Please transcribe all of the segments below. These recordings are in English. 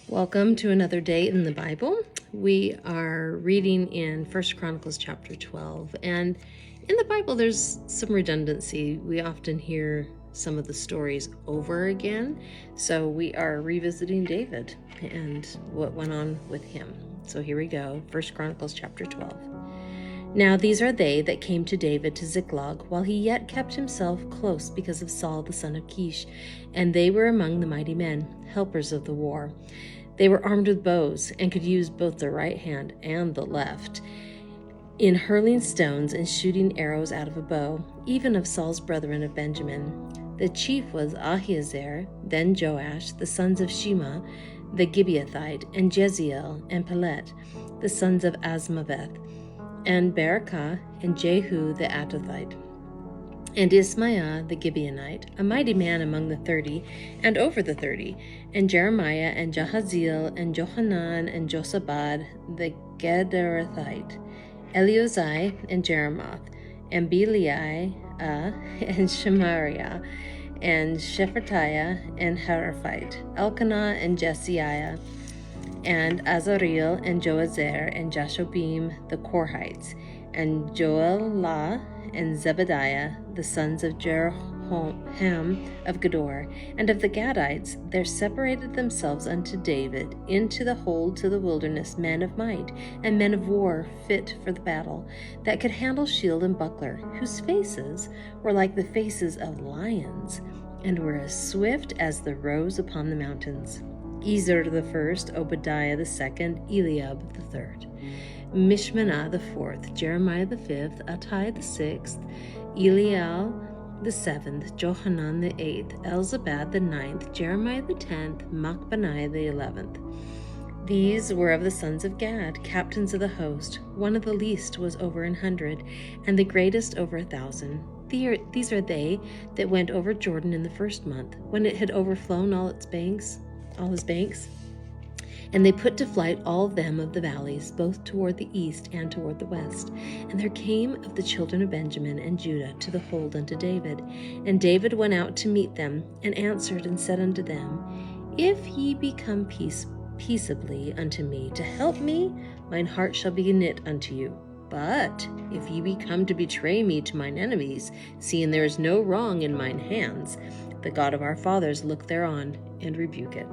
Welcome to another day in the Bible. We are reading in Chronicles chapter 12. And in the Bible, there's some redundancy. We often hear some of the stories over again. So we are revisiting David and what went on with him. So here we go, Chronicles chapter 12. Now these are they that came to David to Ziklag, while he yet kept himself close because of Saul the son of Kish, and they were among the mighty men, helpers of the war. They were armed with bows, and could use both the right hand and the left, in hurling stones and shooting arrows out of a bow, even of Saul's brethren of Benjamin. The chief was Ahiezer, then Joash, the sons of Shema, the Gibeathite, and Jeziel, and Pelet, the sons of Asmaveth, and Berekah, and Jehu the Atathite, and Ismaiah the Gibeonite, a mighty man among the 30, and over the 30, and Jeremiah, and Jahaziel, and Johanan, and Josabad the Gederathite, Eleazai, and Jeremoth, and Beliai, and Shemariah, and Shephatiah, and Haraphite, Elkanah, and Jesiah, and Azareel, and Joazer, and Jashobim the Korhites, and Joelah, and Zebediah, the sons of Jeroham of Gedor, and of the Gadites. There separated themselves unto David into the hold to the wilderness men of might, and men of war fit for the battle, that could handle shield and buckler, whose faces were like the faces of lions, and were as swift as the roes upon the mountains. Ezer the first, Obadiah the second, Eliab the third, Mishmanah the fourth, Jeremiah the fifth, Attai the sixth, Eliel the seventh, Johanan the eighth, Elzabad the ninth, Jeremiah the 10th, Machbaniah the 11th. These were of the sons of Gad, captains of the host. One of the least was over 100, and the greatest over 1,000. These are they that went over Jordan in the first month, when it had overflown all his banks. And they put to flight all them of the valleys, both toward the east and toward the west. And there came of the children of Benjamin and Judah to the hold unto David. And David went out to meet them, and answered and said unto them, If ye be come peaceably unto me to help me, mine heart shall be knit unto you. But if ye be come to betray me to mine enemies, seeing there is no wrong in mine hands, the God of our fathers look thereon and rebuke it.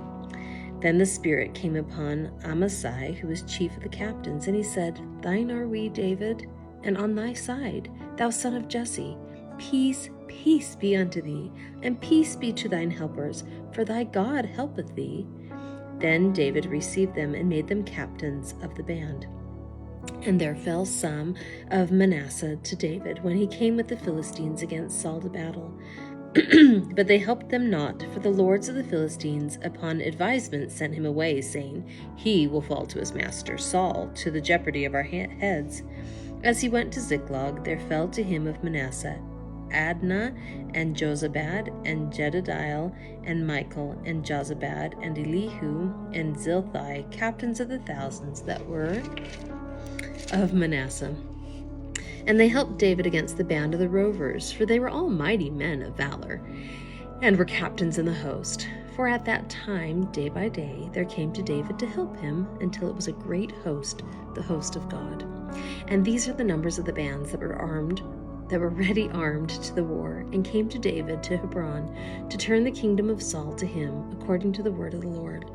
Then the Spirit came upon Amasai, who was chief of the captains, and he said, Thine are we, David, and on thy side, thou son of Jesse. Peace, peace be unto thee, and peace be to thine helpers, for thy God helpeth thee. Then David received them and made them captains of the band. And there fell some of Manasseh to David when he came with the Philistines against Saul to battle. But they helped them not, for the lords of the Philistines upon advisement sent him away, saying, He will fall to his master Saul, to the jeopardy of our heads. As he went to Ziklag, there fell to him of Manasseh Adnah, and Jozabad, and Jedidiah, and Michael, and Jozabad, and Elihu, and Zilthai, captains of the thousands that were of Manasseh. And they helped David against the band of the rovers, for they were all mighty men of valor, and were captains in the host. For at that time, day by day, there came to David to help him, until it was a great host, the host of God. And these are the numbers of the bands that were ready armed to the war, and came to David to Hebron, to turn the kingdom of Saul to him, according to the word of the Lord.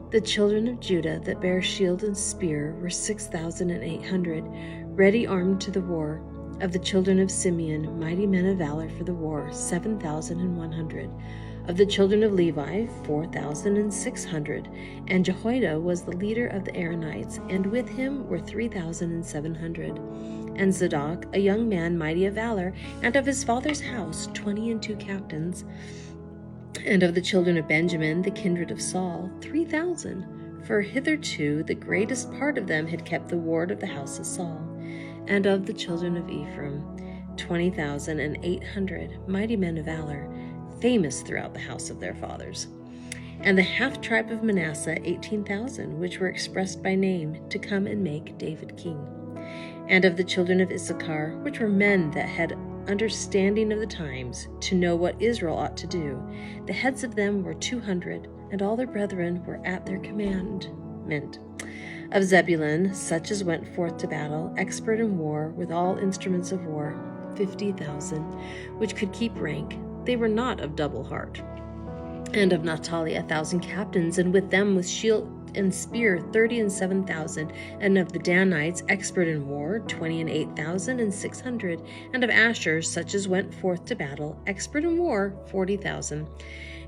The children of Judah that bare shield and spear were 6,800, ready armed to the war. Of the children of Simeon, mighty men of valor for the war, 7,100. Of the children of Levi, 4,600. And Jehoiada was the leader of the Aaronites, and with him were 3,700. And Zadok, a young man mighty of valor, and of his father's house 22 captains. And of the children of Benjamin, the kindred of Saul, 3,000. For hitherto the greatest part of them had kept the ward of the house of Saul. And of the children of Ephraim, 20,800, mighty men of valor, famous throughout the house of their fathers. And the half-tribe of Manasseh, 18,000, which were expressed by name, to come and make David king. And of the children of Issachar, which were men that had understanding of the times, to know what Israel ought to do, the heads of them were 200, and all their brethren were at their commandment. Of Zebulun, such as went forth to battle, expert in war, with all instruments of war, 50,000, which could keep rank. They were not of double heart. And of Naphtali 1,000 captains, and with them with shield and spear 37,000. And of the Danites, expert in war, 28,600. And of Asher, such as went forth to battle, expert in war, 40,000.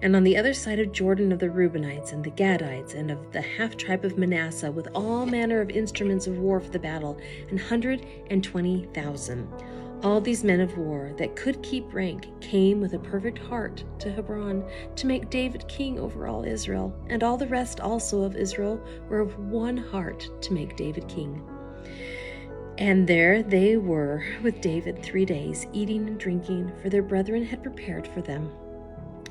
And on the other side of Jordan of the Reubenites and the Gadites, and of the half-tribe of Manasseh, with all manner of instruments of war for the battle, 120,000. All these men of war that could keep rank came with a perfect heart to Hebron to make David king over all Israel, and all the rest also of Israel were of one heart to make David king. And there they were with David 3 days, eating and drinking, for their brethren had prepared for them.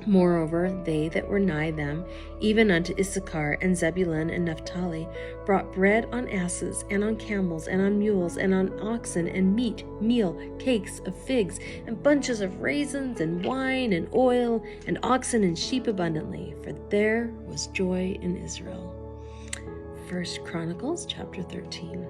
Moreover, they that were nigh them, even unto Issachar and Zebulun and Naphtali, brought bread on asses, and on camels, and on mules, and on oxen, and meat, meal, cakes of figs, and bunches of raisins, and wine, and oil, and oxen and sheep abundantly, for there was joy in Israel. 1 Chronicles chapter 13.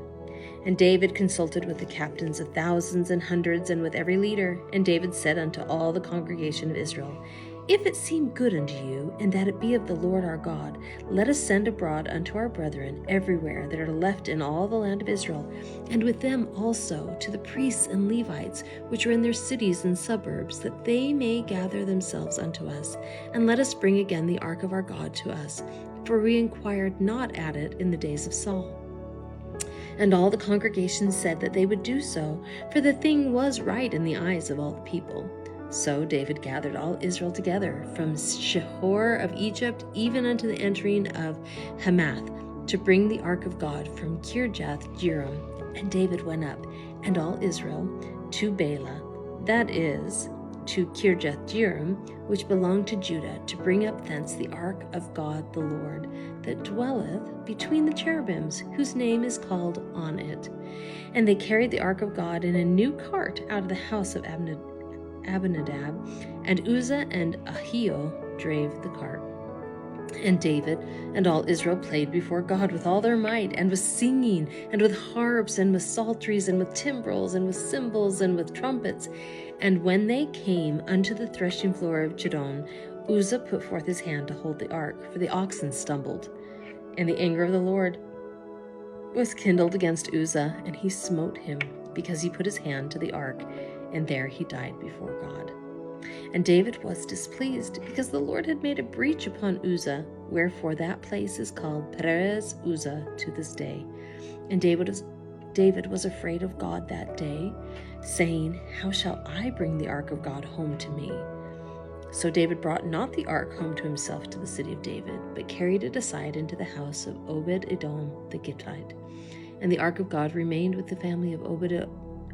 And David consulted with the captains of thousands and hundreds, and with every leader. And David said unto all the congregation of Israel, If it seem good unto you, and that it be of the Lord our God, let us send abroad unto our brethren everywhere that are left in all the land of Israel, and with them also to the priests and Levites, which are in their cities and suburbs, that they may gather themselves unto us. And let us bring again the ark of our God to us, for we inquired not at it in the days of Saul. And all the congregation said that they would do so, for the thing was right in the eyes of all the people. So David gathered all Israel together, from Shihor of Egypt even unto the entering of Hamath, to bring the ark of God from Kirjath-jearim. And David went up, and all Israel, to Bela, that is, to Kirjath-jearim, which belonged to Judah, to bring up thence the ark of God the Lord, that dwelleth between the cherubims, whose name is called on it. And they carried the ark of God in a new cart out of the house of Abinadab, and Uzzah and Ahio drave the cart. And David and all Israel played before God with all their might, and with singing, and with harps, and with psalteries, and with timbrels, and with cymbals, and with trumpets. And when they came unto the threshing floor of Chidon, Uzzah put forth his hand to hold the ark, for the oxen stumbled. And the anger of the Lord was kindled against Uzzah, and he smote him, because he put his hand to the ark, and there he died before God. And David was displeased, because the Lord had made a breach upon Uzzah, wherefore that place is called Perez Uzzah to this day. And David was afraid of God that day, saying, How shall I bring the ark of God home to me? So David brought not the ark home to himself to the city of David, but carried it aside into the house of Obed-Edom the Gittite. And the ark of God remained with the family of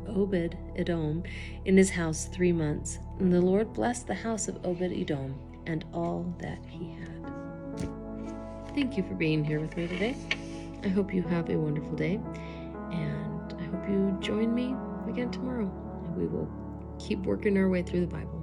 Obed-Edom in his house 3 months. And the Lord blessed the house of Obed-Edom and all that he had. Thank you for being here with me today. I hope you have a wonderful day, and I hope you join me again tomorrow. And we will keep working our way through the Bible.